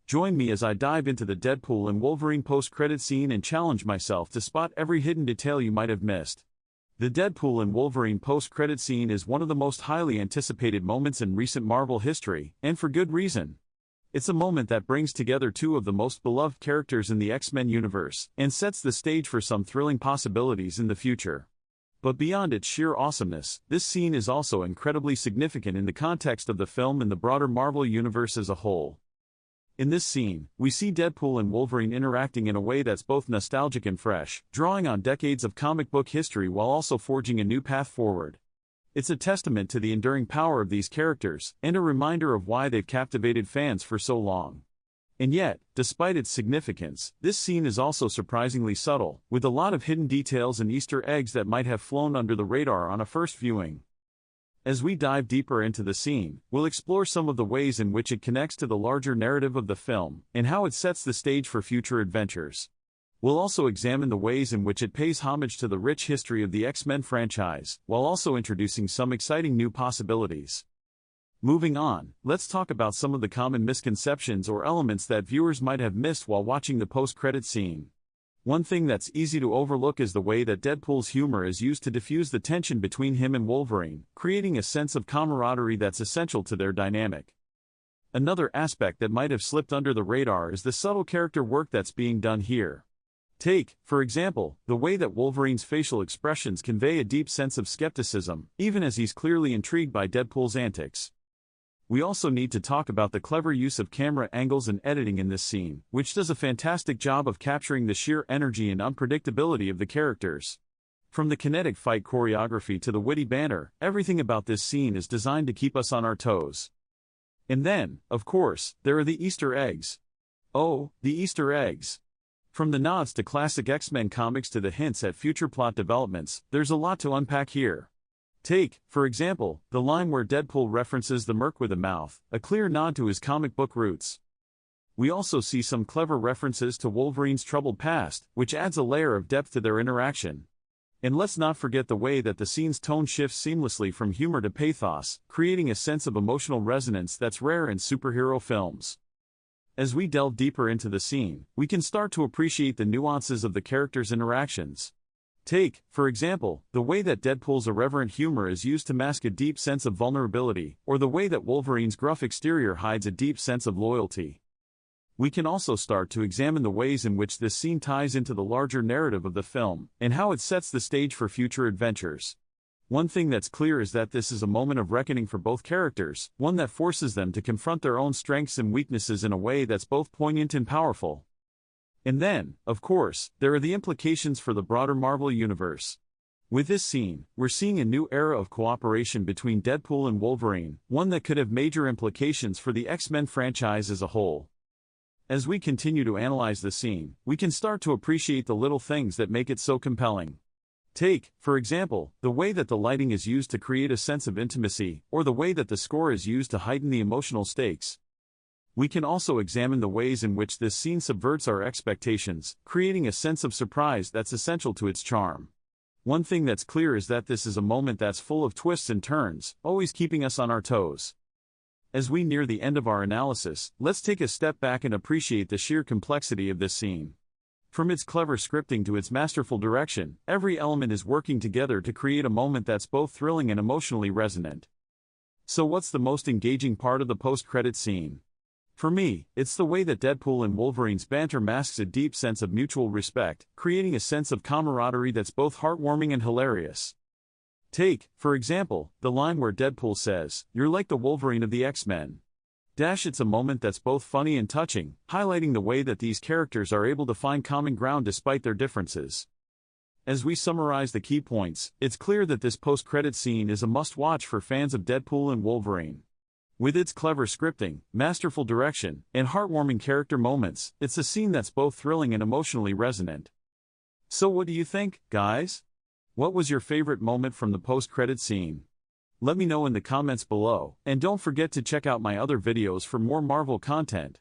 Join me as I dive into the Deadpool and Wolverine post-credit scene and challenge myself to spot every hidden detail you might have missed. The Deadpool and Wolverine post-credit scene is one of the most highly anticipated moments in recent Marvel history, and for good reason. It's a moment that brings together two of the most beloved characters in the X-Men universe, and sets the stage for some thrilling possibilities in the future. But beyond its sheer awesomeness, this scene is also incredibly significant in the context of the film and the broader Marvel universe as a whole. In this scene, we see Deadpool and Wolverine interacting in a way that's both nostalgic and fresh, drawing on decades of comic book history while also forging a new path forward. It's a testament to the enduring power of these characters, and a reminder of why they've captivated fans for so long. And yet, despite its significance, this scene is also surprisingly subtle, with a lot of hidden details and Easter eggs that might have flown under the radar on a first viewing. As we dive deeper into the scene, we'll explore some of the ways in which it connects to the larger narrative of the film, and how it sets the stage for future adventures. We'll also examine the ways in which it pays homage to the rich history of the X-Men franchise, while also introducing some exciting new possibilities. Moving on, let's talk about some of the common misconceptions or elements that viewers might have missed while watching the post-credit scene. One thing that's easy to overlook is the way that Deadpool's humor is used to diffuse the tension between him and Wolverine, creating a sense of camaraderie that's essential to their dynamic. Another aspect that might have slipped under the radar is the subtle character work that's being done here. Take, for example, the way that Wolverine's facial expressions convey a deep sense of skepticism, even as he's clearly intrigued by Deadpool's antics. We also need to talk about the clever use of camera angles and editing in this scene, which does a fantastic job of capturing the sheer energy and unpredictability of the characters. From the kinetic fight choreography to the witty banter, everything about this scene is designed to keep us on our toes. And then, of course, there are the Easter eggs. Oh, the Easter eggs! From the nods to classic X-Men comics to the hints at future plot developments, there's a lot to unpack here. Take, for example, the line where Deadpool references the Merc with a mouth, a clear nod to his comic book roots. We also see some clever references to Wolverine's troubled past, which adds a layer of depth to their interaction. And let's not forget the way that the scene's tone shifts seamlessly from humor to pathos, creating a sense of emotional resonance that's rare in superhero films. As we delve deeper into the scene, we can start to appreciate the nuances of the characters' interactions. Take, for example, the way that Deadpool's irreverent humor is used to mask a deep sense of vulnerability, or the way that Wolverine's gruff exterior hides a deep sense of loyalty. We can also start to examine the ways in which this scene ties into the larger narrative of the film, and how it sets the stage for future adventures. One thing that's clear is that this is a moment of reckoning for both characters, one that forces them to confront their own strengths and weaknesses in a way that's both poignant and powerful. And then, of course, there are the implications for the broader Marvel universe. With this scene, we're seeing a new era of cooperation between Deadpool and Wolverine, one that could have major implications for the X-Men franchise as a whole. As we continue to analyze the scene, we can start to appreciate the little things that make it so compelling. Take, for example, the way that the lighting is used to create a sense of intimacy, or the way that the score is used to heighten the emotional stakes. We can also examine the ways in which this scene subverts our expectations, creating a sense of surprise that's essential to its charm. One thing that's clear is that this is a moment that's full of twists and turns, always keeping us on our toes. As we near the end of our analysis, let's take a step back and appreciate the sheer complexity of this scene. From its clever scripting to its masterful direction, every element is working together to create a moment that's both thrilling and emotionally resonant. So what's the most engaging part of the post-credit scene? For me, it's the way that Deadpool and Wolverine's banter masks a deep sense of mutual respect, creating a sense of camaraderie that's both heartwarming and hilarious. Take, for example, the line where Deadpool says, "You're like the Wolverine of the X-Men." It's a moment that's both funny and touching, highlighting the way that these characters are able to find common ground despite their differences. As we summarize the key points, it's clear that this post-credit scene is a must-watch for fans of Deadpool and Wolverine. With its clever scripting, masterful direction, and heartwarming character moments, it's a scene that's both thrilling and emotionally resonant. So what do you think, guys? What was your favorite moment from the post-credit scene? Let me know in the comments below, and don't forget to check out my other videos for more Marvel content.